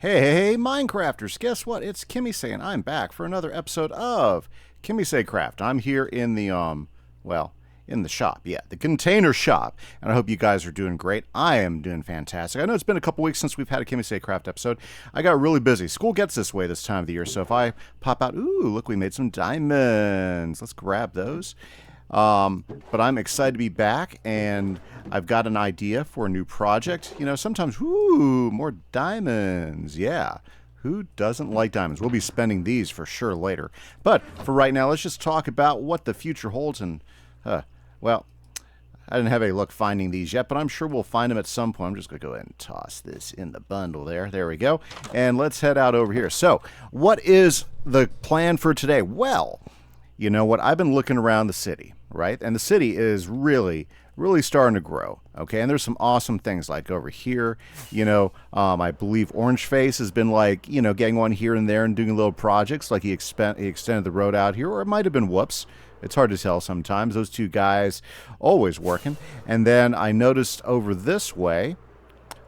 Hey, Minecrafters, guess what? It's Kimise, and I'm back for another episode of Kimisecraft. I'm here in the, in the shop, yeah, the container shop, and I hope you guys are doing great. I am doing fantastic. I know it's been a couple weeks since we've had a Kimisecraft episode. I got really busy. School gets this way this time of the year, so if I pop out, ooh, look, we made some diamonds. Let's grab those. But I'm excited to be back, and I've got an idea for a new project. You know, sometimes, ooh, more diamonds. Yeah, who doesn't like diamonds? We'll be spending these for sure later. But for right now, let's just talk about what the future holds. And, well, I didn't have a look finding these yet, but I'm sure we'll find them at some point. I'm just going to go ahead and toss this in the bundle there. There we go. And let's head out over here. So, what is the plan for today? Well, you know what? I've been looking around the city, right? And the city is really starting to grow, okay? And there's some awesome things like over here, you know, I believe Orange Face has been like, you know, getting one here and there and doing little projects, like he extended the road out here, or it might have been Whoops. It's hard to tell sometimes. Those two guys always working. And then I noticed over this way,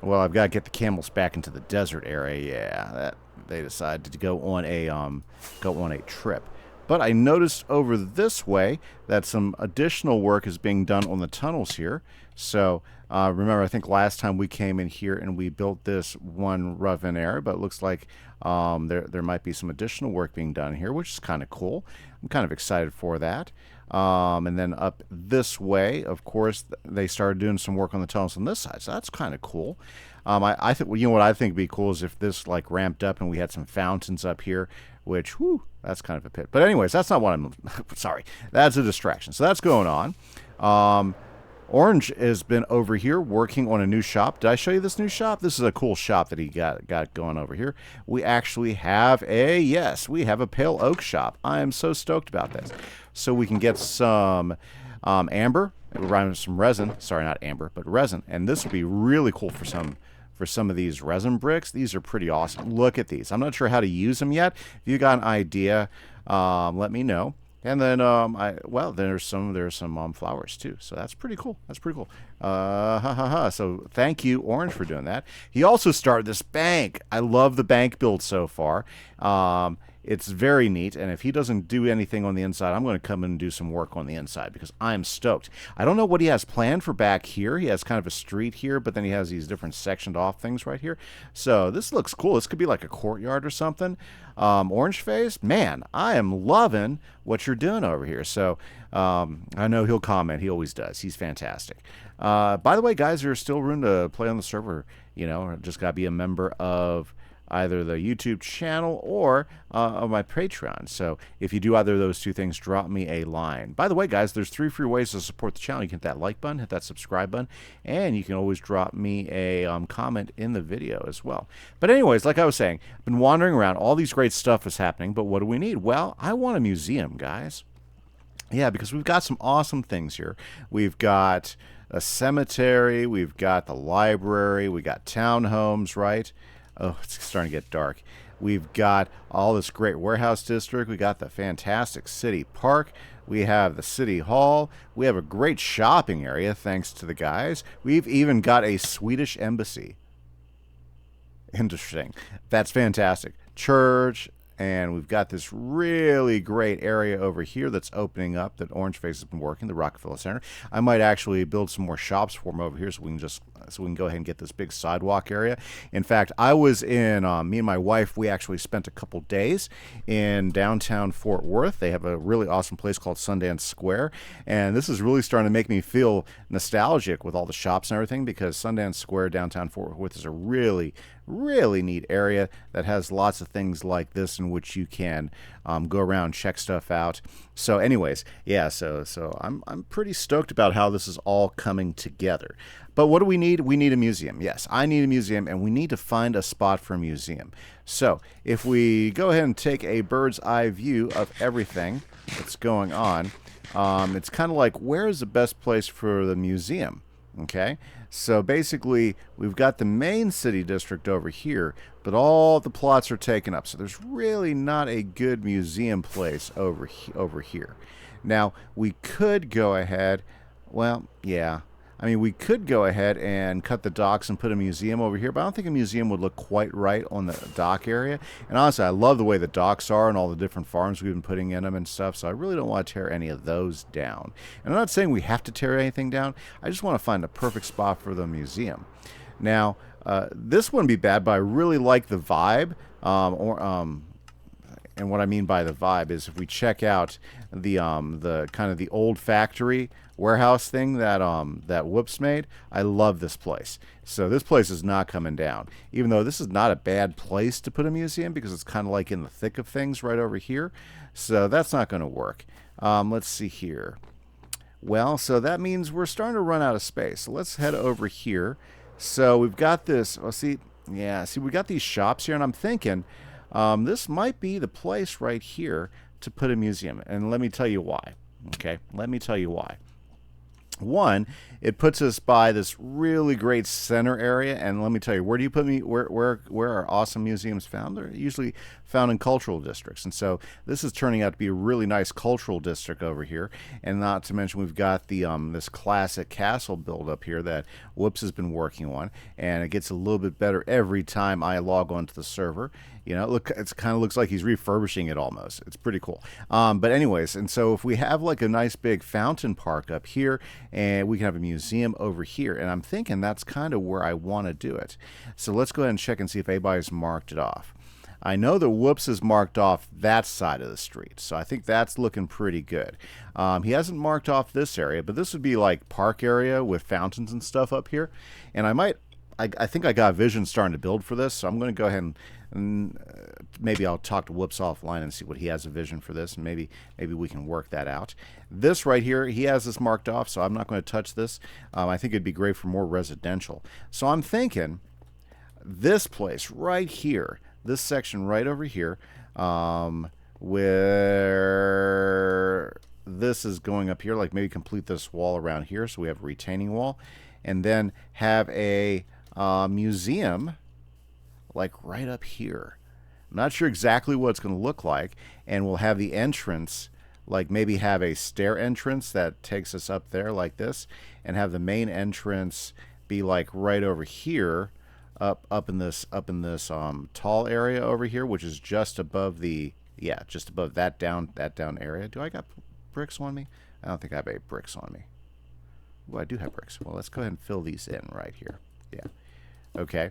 well, I've got to get the camels back into the desert area. Yeah, that they decided to go on a trip. But I noticed over this way that some additional work is being done on the tunnels here. So remember, I think last time we came in here and we built this one Ravenwood, but it looks like there might be some additional work being done here, which is kind of cool. I'm kind of excited for that. And then up this way, of course, they started doing some work on the tunnels on this side, so that's kind of cool. I think, well, you know what I think would be cool is if this like ramped up and we had some fountains up here, which, whew, that's kind of a pit. But anyways, that's not what I'm, sorry, that's a distraction. So that's going on. Orange has been over here working on a new shop. Did I show you this new shop? This is a cool shop that he got going over here. We actually have we have a pale oak shop. I am so stoked about this. So we can get some amber, some resin. Sorry, not amber, but resin. And this will be really cool for some of these resin bricks. These are pretty awesome. Look at these. I'm not sure how to use them yet. If you got an idea, let me know. And then, there's some flowers too. So that's pretty cool. That's pretty cool. So thank you, Orange, for doing that. He also started this bank. I love the bank build so far. It's very neat, and if he doesn't do anything on the inside, I'm going to come in and do some work on the inside because I'm stoked. I don't know what he has planned for back here. He has kind of a street here, but then he has these different sectioned off things right here. So this looks cool. This could be like a courtyard or something. Orange Face, man, I am loving what you're doing over here. So I know he'll comment. He always does. He's fantastic. By the way, guys, there's still room to play on the server. You know, just got to be a member of either the YouTube channel or of my Patreon. So if you do either of those two things, drop me a line. By the way, guys, there's 3 free ways to support the channel. You can hit that like button, hit that subscribe button, and you can always drop me a comment in the video as well. But anyways, like I was saying, I've been wandering around. All these great stuff is happening, but what do we need? Well, I want a museum, guys. Yeah, because we've got some awesome things here. We've got a cemetery, we've got the library, we got townhomes, right? Oh, it's starting to get dark. We've got all this great warehouse district. We got the fantastic city park. We have the city hall. We have a great shopping area, thanks to the guys. We've even got a Swedish embassy. Interesting. That's fantastic. Church. And we've got this really great area over here that's opening up that Orange Face has been working, the Rockefeller Center. I might actually build some more shops for them over here so we can go ahead and get this big sidewalk area. In fact, I was in, me and my wife, we actually spent a couple days in downtown Fort Worth. They have a really awesome place called Sundance Square. And this is really starting to make me feel nostalgic with all the shops and everything because Sundance Square, downtown Fort Worth is a really neat area that has lots of things like this in which you can go around, check stuff out. So anyways, yeah, so I'm pretty stoked about how this is all coming together. But what do we need? We need a museum. Yes, I need a museum, and we need to find a spot for a museum. So if we go ahead and take a bird's eye view of everything that's going on, it's kind of like, where is the best place for the museum? Okay, so basically we've got the main city district over here, but all the plots are taken up, so there's really not a good museum place over here. Now we could go ahead, well, yeah, I mean, we could go ahead and cut the docks and put a museum over here, but I don't think a museum would look quite right on the dock area. And honestly, I love the way the docks are and all the different farms we've been putting in them and stuff, so I really don't want to tear any of those down. And I'm not saying we have to tear anything down. I just want to find a perfect spot for the museum. Now, this wouldn't be bad, but I really like the vibe, and what I mean by the vibe is if we check out the kind of the old factory warehouse thing that that Whoops made, I love this place. So this place is not coming down. Even though this is not a bad place to put a museum because it's kind of like in the thick of things right over here. So that's not going to work. Let's see here. Well, so that means we're starting to run out of space. So let's head over here. So we've got this. Well, see, we got these shops here, and I'm thinking this might be the place right here to put a museum. And let me tell you why. Okay, let me tell you why. One, it puts us by this really great center area, and let me tell you, where do you put me? Where are awesome museums found? They're usually found in cultural districts, and so this is turning out to be a really nice cultural district over here. And not to mention, we've got the this classic castle build up here that Whoops has been working on, and it gets a little bit better every time I log onto the server. You know, look, it kind of looks like he's refurbishing it almost. It's pretty cool. But anyways, and so if we have like a nice big fountain park up here, and we can have a museum over here, and I'm thinking that's kind of where I want to do it. So let's go ahead and check and see if anybody's marked it off. I know that Whoops has marked off that side of the street, so I think that's looking pretty good. He hasn't marked off this area, but this would be like park area with fountains and stuff up here. And I think I got a vision starting to build for this, so I'm going to go ahead and maybe I'll talk to Whoops offline and see what he has a vision for this, and maybe we can work that out. This right here, he has this marked off, so I'm not going to touch this. I think it'd be great for more residential. So I'm thinking this place right here, this section right over here, where this is going up here, like maybe complete this wall around here so we have a retaining wall, and then have a museum like right up here. I'm not sure exactly what it's going to look like, and we'll have the entrance, like maybe have a stair entrance that takes us up there like this, and have the main entrance be like right over here, up in this tall area over here, which is just above the just above that down area. Do I got bricks on me? I don't think I have any bricks on me. Well, I do have bricks. Well, let's go ahead and fill these in right here. Yeah. Okay.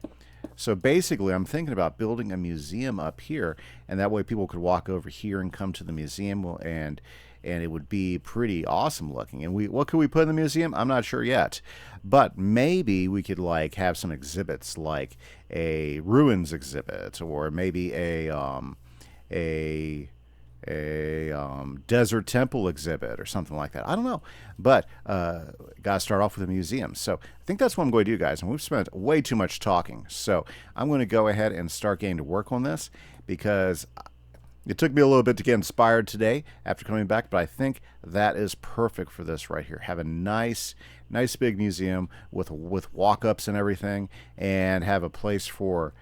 So basically, I'm thinking about building a museum up here, and that way people could walk over here and come to the museum, and it would be pretty awesome looking. And what could we put in the museum? I'm not sure yet, but maybe we could like have some exhibits, like a ruins exhibit, or maybe a desert temple exhibit or something like that. I don't know, but gotta start off with a museum. So I think that's what I'm going to do, guys, and we've spent way too much talking, so I'm going to go ahead and start getting to work on this, because it took me a little bit to get inspired today after coming back, but I think that is perfect for this right here. Have a nice big museum with walk-ups and everything, and have a place for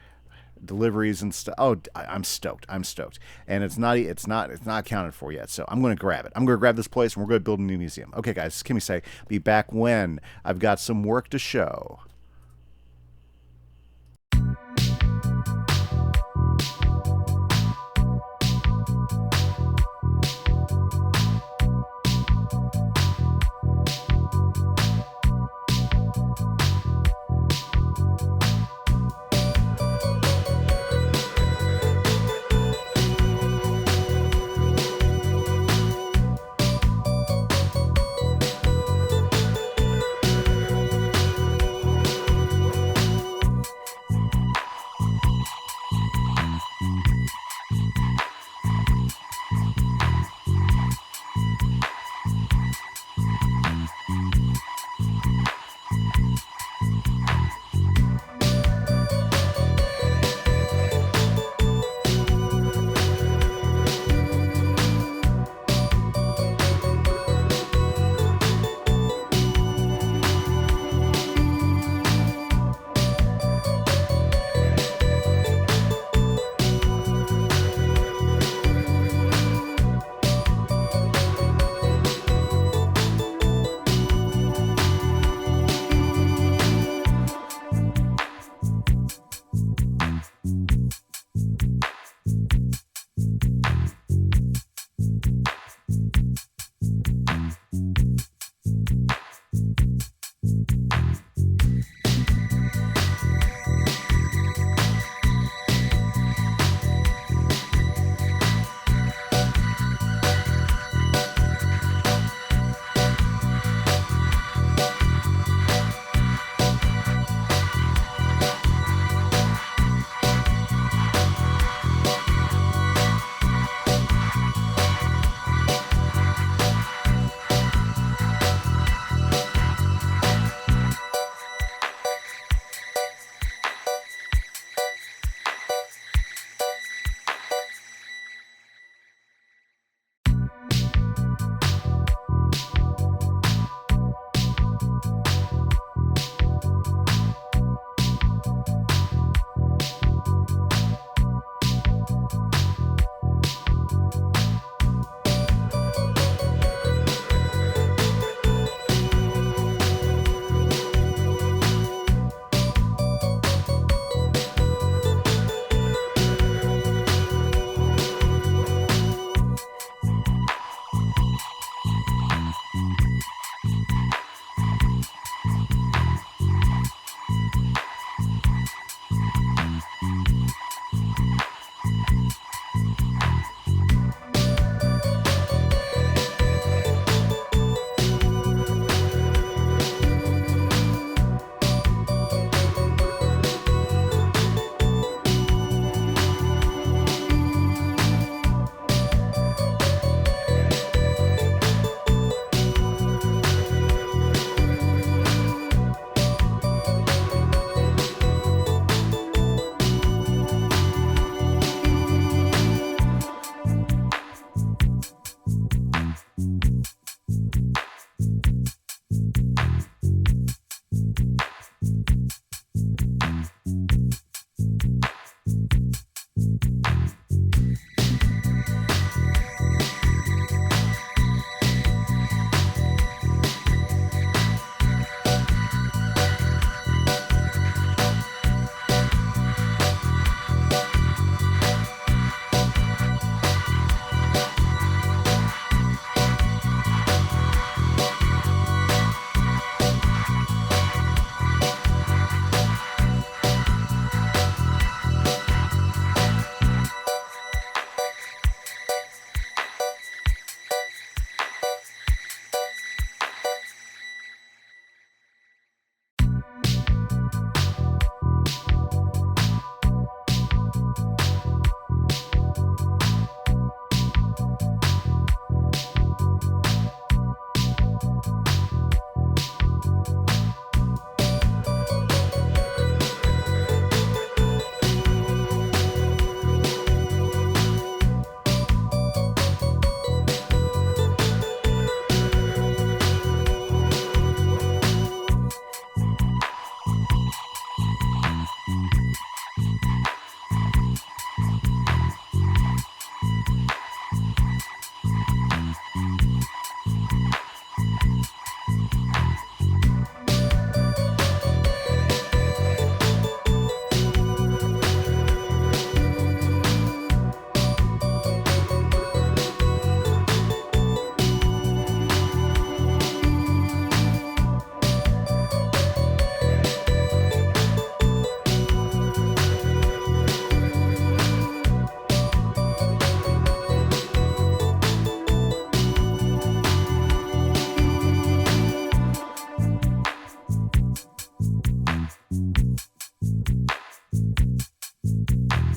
deliveries and stuff. Oh, I'm stoked. And it's not accounted for yet, so I'm going to grab it. I'm going to grab this place, and we're going to build a new museum. Okay, guys, this is Kimise. Be back when I've got some work to show.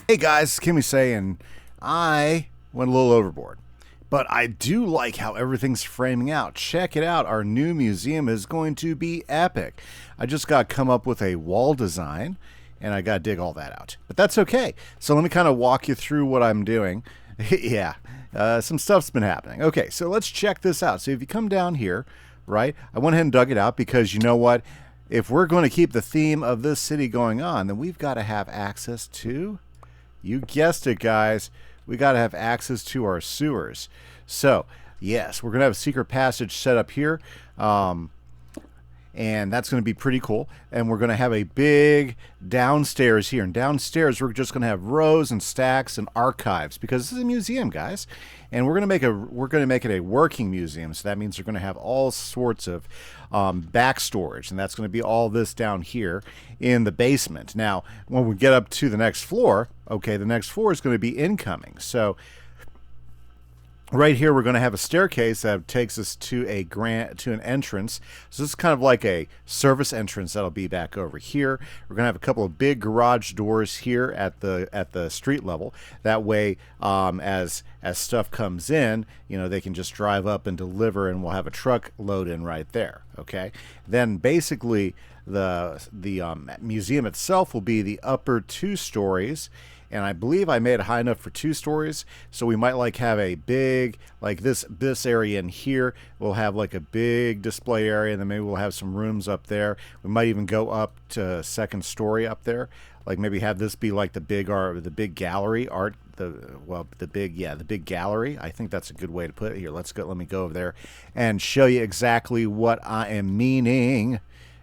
Hey guys, it's Kimise, and I went a little overboard. But I do like how everything's framing out. Check it out, our new museum is going to be epic. I just got to come up with a wall design, and I got to dig all that out. But that's okay. So let me kind of walk you through what I'm doing. Yeah, some stuff's been happening. Okay, so let's check this out. So if you come down here, right, I went ahead and dug it out because you know what? If we're going to keep the theme of this city going on, then we've got to have access to... You guessed it, guys. We got to have access to our sewers. So, yes, we're going to have a secret passage set up here. And that's going to be pretty cool. And we're going to have a big downstairs here. And downstairs, we're just going to have rows and stacks and archives because this is a museum, guys. And we're going to make it a working museum. So that means we're going to have all sorts of back storage, and that's going to be all this down here in the basement. Now, when we get up to the next floor, okay, the next floor is going to be incoming. So right here, we're going to have a staircase that takes us to an entrance. So this is kind of like a service entrance that'll be back over here. We're going to have a couple of big garage doors here at the street level. That way, as stuff comes in, you know, they can just drive up and deliver, and we'll have a truck load in right there. Okay. Then basically, the museum itself will be the upper 2 stories. And I believe I made it high enough for 2 stories, so we might like have a big, like this area in here. We'll have like a big display area, and then maybe we'll have some rooms up there. We might even go up to 2nd story up there, like maybe have this be like the big big gallery the big gallery. I think that's a good way to put it. Here, let me go over there and show you exactly what I am meaning.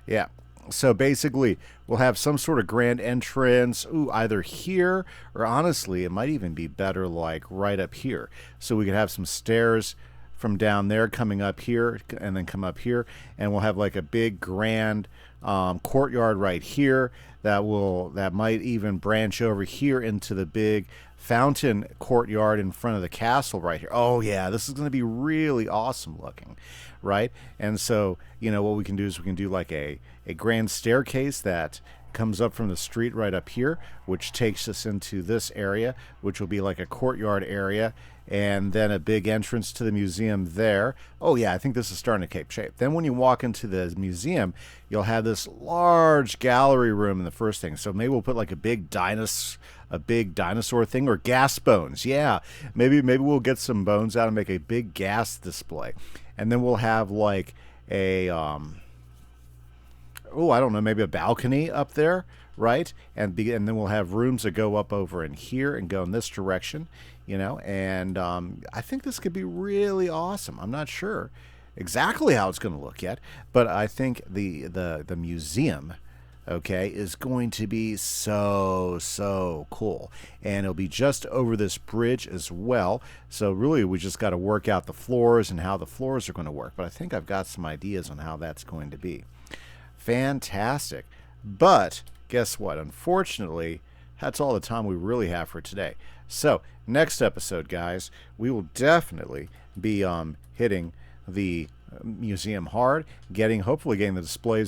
Yeah. So basically, we'll have some sort of grand entrance, either here, or honestly, it might even be better like right up here. So we could have some stairs from down there coming up here, and then come up here, and we'll have like a big grand courtyard right here that might even branch over here into the big fountain courtyard in front of the castle right here. Oh yeah, this is going to be really awesome looking, right? And so, you know, what we can do is we can do like a grand staircase that comes up from the street right up here, which takes us into this area, which will be like a courtyard area, and then a big entrance to the museum there. Oh yeah, I think this is starting to take shape. Then when you walk into the museum, you'll have this large gallery room in the first thing. So maybe we'll put like a big dinosaur thing, or gas bones. Yeah, maybe we'll get some bones out and make a big gas display. And then we'll have like a I don't know, maybe a balcony up there, right? And then we'll have rooms that go up over in here and go in this direction, you know. And I think this could be really awesome. I'm not sure exactly how it's going to look yet, but I think the museum, okay, is going to be so cool. And it'll be just over this bridge as well. So really, we just got to work out the floors and how the floors are going to work. But I think I've got some ideas on how that's going to be. Fantastic. But guess what? Unfortunately, that's all the time we really have for today. So next episode, guys, we will definitely be hitting the museum hard, hopefully getting the displays